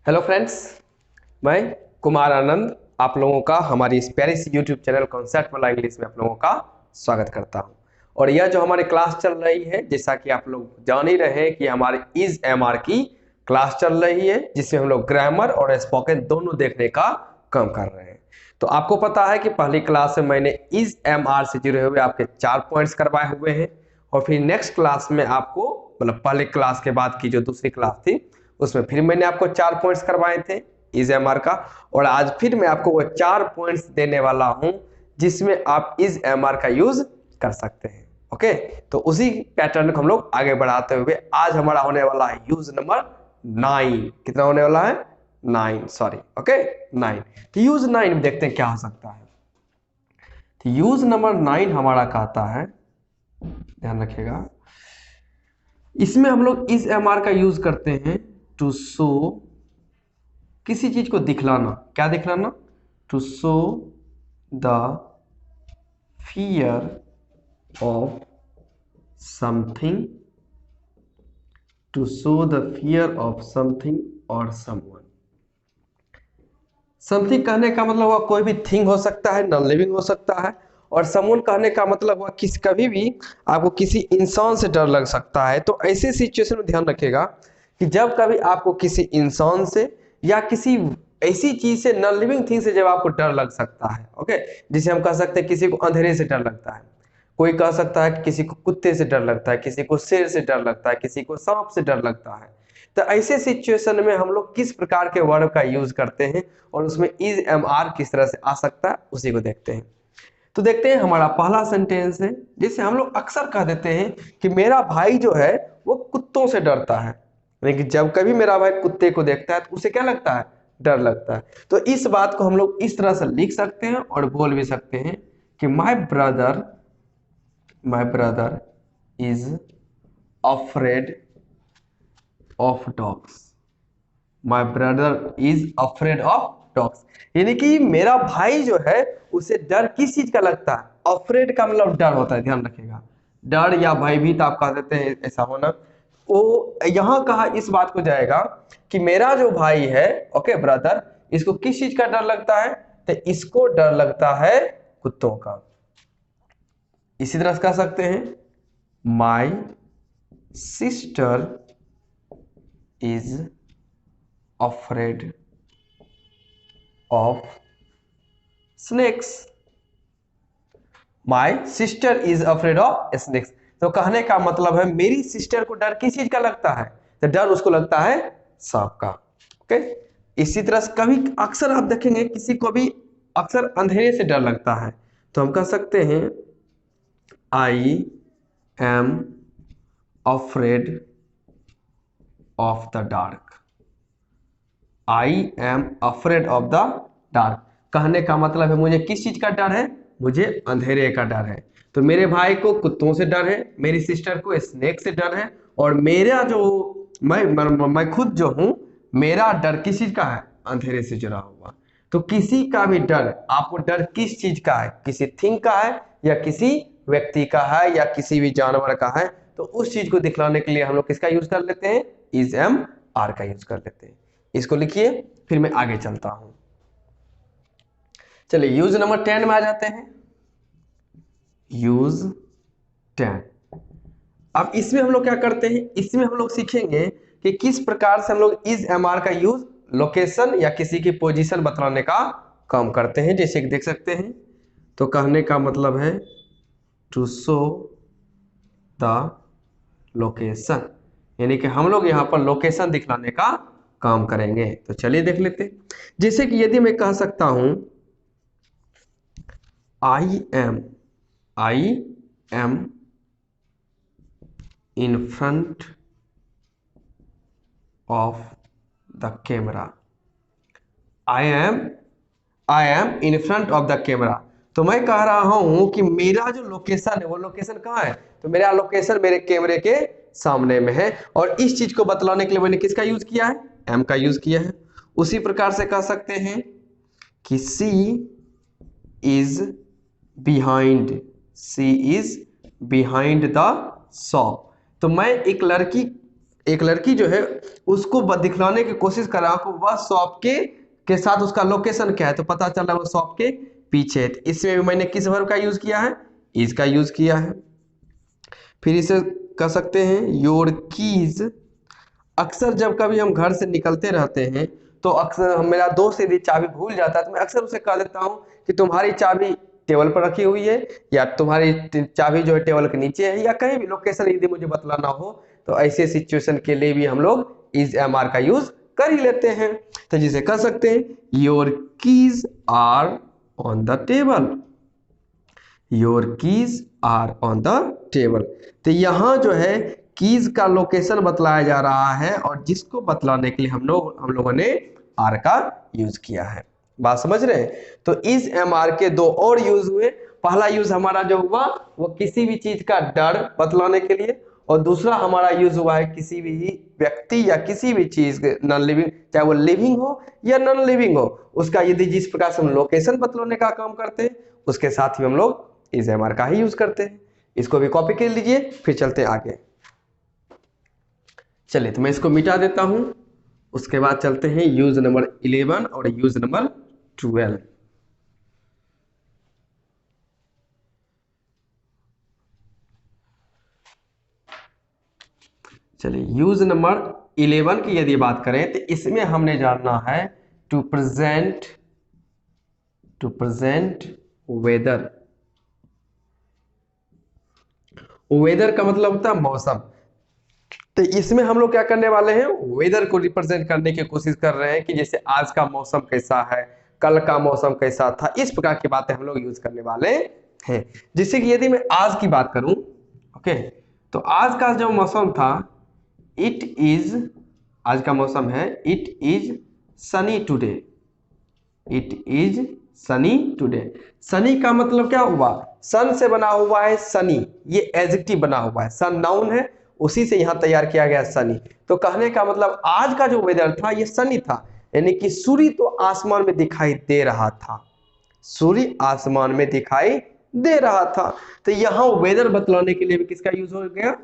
Hello friends, मैं कुमार आनंद आप लोगों का हमारी इस प्यारी सी यूट्यूब चैनल कॉन्सेप्ट वाला इंग्लिश में आप लोगों का स्वागत करता हूं। और यह जो हमारी क्लास चल रही है, जैसा कि आप लोग जान ही रहे हैं कि हमारी इज एम आर की क्लास चल रही है, जिसमें हम लोग ग्रामर और स्पोकन दोनों देखने का काम कर रहे हैं। तो आपको पता है कि पहली क्लास में मैंने इज एम आर से जुड़े हुए आपके 4 पॉइंट्स करवाए हुए हैं, और फिर नेक्स्ट क्लास में आपको मतलब पहले क्लास के बाद की जो दूसरी क्लास थी उसमें फिर मैंने आपको 4 पॉइंट्स करवाए थे इज एम आर का। और आज फिर मैं आपको वो 4 पॉइंट्स देने वाला हूं जिसमें आप इज एम आर का यूज कर सकते हैं। ओके, तो उसी पैटर्न को हम लोग आगे बढ़ाते हुए आज हमारा होने वाला है यूज नंबर 9। कितना होने वाला है? 9, सॉरी, ओके 9। तो यूज 9 में देखते हैं क्या हो सकता है। तो यूज नंबर 9 हमारा कहता है, ध्यान रखिएगा, इसमें हम लोग इस एम आर का यूज करते हैं टू शो, किसी चीज को दिखलाना। क्या दिखलाना? To show the fear of something, to show the fear of something और समवन। समथिंग कहने का मतलब हुआ कोई भी थिंग हो सकता है, नॉन लिविंग हो सकता है। और समवन कहने का मतलब हुआ किस कभी भी आपको किसी इंसान से डर लग सकता है। तो ऐसे सिचुएशन में ध्यान रखिएगा कि जब कभी आपको किसी इंसान से या किसी ऐसी चीज से, नॉन लिविंग थिंग से जब आपको डर लग सकता है, ओके, जिसे हम कह सकते हैं किसी को अंधेरे से डर लगता है, कोई कह सकता है कि किसी को कुत्ते से डर लगता है, किसी को शेर से डर लगता है, किसी को सांप से डर लगता है। तो ऐसे सिचुएशन में हम लोग किस प्रकार के वर्ब का यूज करते हैं और उसमें इज एम आर किस तरह से आ सकता है उसी को देखते हैं। तो देखते हैं, हमारा पहला सेंटेंस है जिसे हम लोग अक्सर कह देते हैं कि मेरा भाई जो है वो कुत्तों से डरता है। लेकिन जब कभी मेरा भाई कुत्ते को देखता है तो उसे क्या लगता है? डर लगता है। तो इस बात को हम लोग इस तरह से लिख सकते हैं और बोल भी सकते हैं कि my brother is afraid of dogs. My brother is afraid of dogs, यानी कि मेरा भाई जो है उसे डर किस चीज का लगता है? अफ्रेड का मतलब डर होता है, ध्यान रखिएगा। डर या भयभीत आप कह देते हैं, ऐसा होना। वो यहां कहा इस बात को जाएगा कि मेरा जो भाई है, ओके ब्रदर, इसको किस चीज का डर लगता है? तो इसको डर लगता है कुत्तों का। इसी तरह से कह सकते हैं my sister is afraid of snakes. My sister is afraid of snakes. तो कहने का मतलब है मेरी सिस्टर को डर किस चीज का लगता है? तो डर उसको लगता है सांप का। ओके, इसी तरह से कभी अक्सर आप देखेंगे किसी को भी अक्सर अंधेरे से डर लगता है, तो हम कह सकते हैं I am afraid of the dark. I am afraid of the dark कहने का मतलब है मुझे किस चीज का डर है? मुझे अंधेरे का डर है। तो मेरे भाई को कुत्तों से डर है, मेरी सिस्टर को स्नेक से डर है, और मेरा जो मैं खुद जो हूं, मेरा डर किस चीज का है? अंधेरे से जुड़ा हुआ। तो किसी का भी डर, आपको डर किस चीज का है? किसी थिंग का है या किसी व्यक्ति का है या किसी भी जानवर का है? तो उस चीज को दिखलाने के लिए हम लोग किसका यूज कर लेते हैं? इज एम आर का यूज कर लेते हैं। इसको लिखिए, फिर मैं आगे चलता हूं। चलिए यूज नंबर 10 में आ जाते हैं। यूज 10। अब इसमें हम लोग क्या करते हैं? इसमें हम लोग सीखेंगे कि किस प्रकार से हम लोग इज एम आर का यूज लोकेशन या किसी की पोजीशन बतलाने का काम करते हैं। जैसे कि देख सकते हैं, तो कहने का मतलब है टू शो द लोकेशन, यानी कि हम लोग यहाँ पर लोकेशन दिखलाने का काम करेंगे। तो चलिए देख लेते हैं। जैसे कि यदि मैं कह सकता हूं I am in front of the camera. I am in front of the camera. तो मैं कह रहा हूं कि मेरा जो लोकेशन है वो लोकेशन कहाँ है? तो मेरा लोकेशन मेरे कैमरे के सामने में है। और इस चीज को बतलाने के लिए मैंने किसका यूज किया है? एम का यूज किया है। उसी प्रकार से कह सकते हैं कि सी इज बिहाइंड द शॉप। तो मैं एक लड़की एक लड़की जो है उसको दिखलाने की कोशिश कर रहा हूं कि वह शॉप के साथ उसका लोकेशन क्या है, तो पता चला वो शॉप के पीछे है। तो इसमें भी मैंने किस वर्ब का यूज किया है, इज का यूज किया है। फिर इसे कह सकते हैं योर कीज। अक्सर जब कभी हम घर से निकलते रहते हैं तो अक्सर मेरा दोस्त यदि चाबी भूल जाता है तो मैं अक्सर उसे कह देता हूँ कि तुम्हारी चाबी टेबल पर रखी हुई है, या तुम्हारी चाबी जो है टेबल के नीचे है, या कहीं भी लोकेशन यदि मुझे बतलाना हो तो ऐसे सिचुएशन के लिए भी हम लोग इज एम आर का यूज कर ही लेते हैं। तो जिसे कह सकते हैं your keys are on the table, your keys are on the table. तो यहाँ जो है कीज का लोकेशन बतलाया जा रहा है और जिसको बतलाने के लिए हम लोगों ने आर का यूज किया है। बात समझ रहे हैं? तो इस एम आर के दो और यूज हुए। पहला यूज हमारा जो हुआ वो किसी भी चीज का डर बतलाने के लिए, और दूसरा हमारा यूज हुआ है किसी भी व्यक्ति या किसी भी चीज नॉन लिविंग, चाहे वो लिविंग हो या नॉन लिविंग हो, उसका यदि जिस प्रकार से हम लोकेशन बतलाने का काम करते हैं उसके साथ ही हम लोग इस एम आर का ही यूज करते हैं। इसको भी कॉपी कर लीजिए, फिर चलते हैं आगे। चलिए तो मैं इसको मिटा देता हूं, उसके बाद चलते हैं यूज नंबर 11 और यूज नंबर 12। चलिए यूज नंबर 11 की यदि बात करें तो इसमें हमने जानना है टू प्रेजेंट वेदर। वेदर का मतलब होता है मौसम। तो इसमें हम लोग क्या करने वाले हैं, वेदर को रिप्रेजेंट करने की कोशिश कर रहे हैं कि जैसे आज का मौसम कैसा है, कल का मौसम कैसा था, इस प्रकार की बातें हम लोग यूज करने वाले हैं। जैसे कि यदि मैं आज की बात करूं, ओके, तो आज का जो मौसम था इट इज, आज का मौसम है it is Sunny today, it is Sunny today. Sunny का मतलब क्या हुआ, सन से बना हुआ है सनी, ये एडजेक्टिव बना हुआ है, सन नाउन है, उसी से यहां तैयार किया गया सनी। तो कहने का मतलब आज का जो वेदर था ये सनी था, यानी कि सूर्य तो आसमान में दिखाई दे रहा था, सूर्य आसमान में दिखाई दे रहा था। तो यहां वेदर बतलाने के लिए भी किसका यूज हो गया,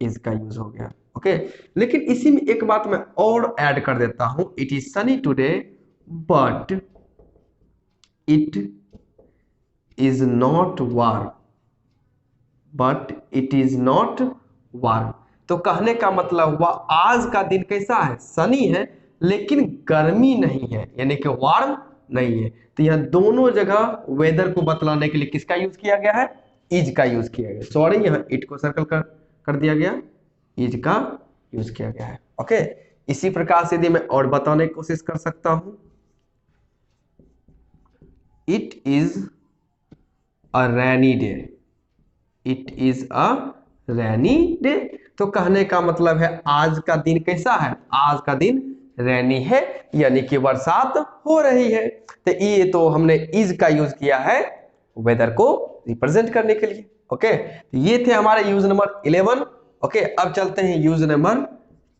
इसका यूज हो गया। ओके, लेकिन इसी में एक बात मैं और ऐड कर देता हूं, it is Sunny today but it is not warm, but it is not warm. तो कहने का मतलब हुआ आज का दिन कैसा है, सनी है, लेकिन गर्मी नहीं है, यानी कि वार्म नहीं है। तो यह दोनों जगह वेदर को बतलाने के लिए किसका यूज किया गया है, इज का यूज किया गया। सॉरी, यहाँ इट को सर्कल कर दिया गया, इज का यूज किया गया है। ओके, इसी प्रकार से यदि मैं और बताने की कोशिश कर सकता हूं, it is a rainy day, it is a rainy day. तो कहने का मतलब है आज का दिन कैसा है, आज का दिन रैनी है, यानी कि बरसात हो रही है। तो ये तो हमने इज का यूज किया है वेदर को रिप्रेजेंट करने के लिए। ओके, तो ये थे हमारे यूज नंबर 11। ओके, अब चलते हैं यूज नंबर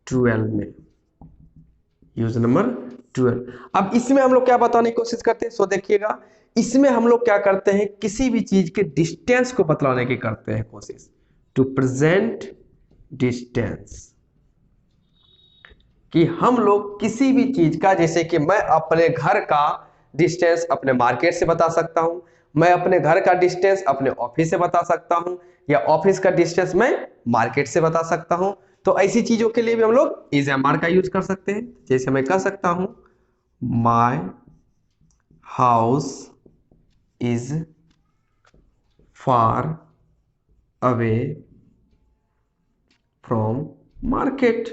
12 में, यूज नंबर 12। अब इसमें हम लोग क्या बताने की कोशिश करते हैं, सो देखिएगा, इसमें हम लोग क्या करते हैं, किसी भी चीज के डिस्टेंस को बतलाने की करते हैं कोशिश, टू प्रेजेंट डिस्टेंस। कि हम लोग किसी भी चीज का, जैसे कि मैं अपने घर का डिस्टेंस अपने मार्केट से बता सकता हूं, मैं अपने घर का डिस्टेंस अपने ऑफिस से बता सकता हूं, या ऑफिस का डिस्टेंस मैं मार्केट से बता सकता हूं। तो ऐसी चीजों के लिए भी हम लोग इज एम आर का यूज कर सकते हैं। जैसे मैं कह सकता हूं my house is far away from market,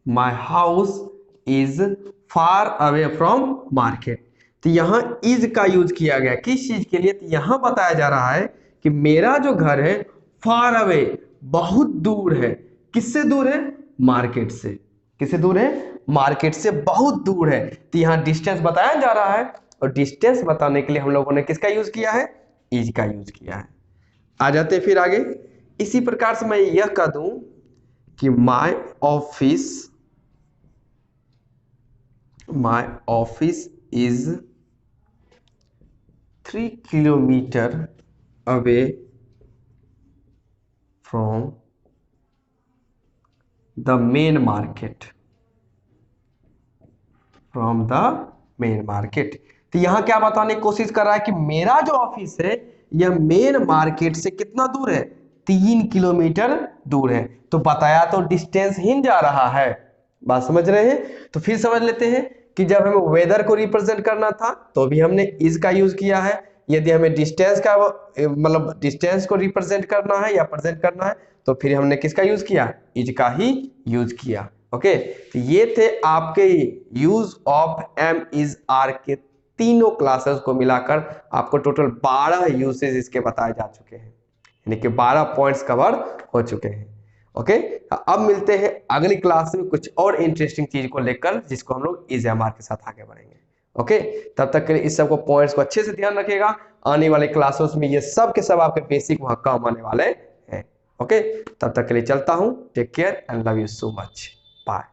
my house is far away from market. तो यहां इज का यूज किया गया किस चीज के लिए, तो यहां बताया जा रहा है कि मेरा जो घर है फार अवे, बहुत दूर है। किससे दूर है, मार्केट से। किससे दूर है, मार्केट से बहुत दूर है। तो यहां डिस्टेंस बताया जा रहा है, और डिस्टेंस बताने के लिए हम लोगों ने किसका यूज किया है, इज का यूज किया है। आ जाते फिर आगे। इसी प्रकार से मैं यह कह दूं कि my office is 3 kilometre away from the main market, from the main market. तो यहां क्या बताने की कोशिश कर रहा है कि मेरा जो ऑफिस है यह मेन मार्केट से कितना दूर है, 3 किलोमीटर दूर है। तो बताया तो डिस्टेंस ही जा रहा है, बात समझ रहे हैं। तो फिर समझ लेते हैं कि जब हमें वेदर को रिप्रेजेंट करना था तो भी हमने इज का यूज किया है, यदि हमें डिस्टेंस का मतलब डिस्टेंस को रिप्रेजेंट करना है या प्रेजेंट करना है तो फिर हमने किसका यूज किया, इज का ही यूज किया। ओके, तो ये थे आपके use of am is are के तीनों क्लासेस को मिलाकर आपको टोटल 12 यूसेज इसके बताए जा चुके हैं, यानी कि 12 पॉइंट्स कवर हो चुके हैं। ओके, अब मिलते हैं अगली क्लास में कुछ और इंटरेस्टिंग चीज को लेकर जिसको हम लोग इज एम आर के साथ आगे बढ़ेंगे। ओके, तब तक के लिए इस सबको पॉइंट्स को अच्छे से ध्यान रखिएगा, आने वाले क्लासेस में ये सब के सब आपके बेसिक वहां काम आने वाले हैं। ओके, तब तक के लिए चलता हूं, take care and love you so much, bye.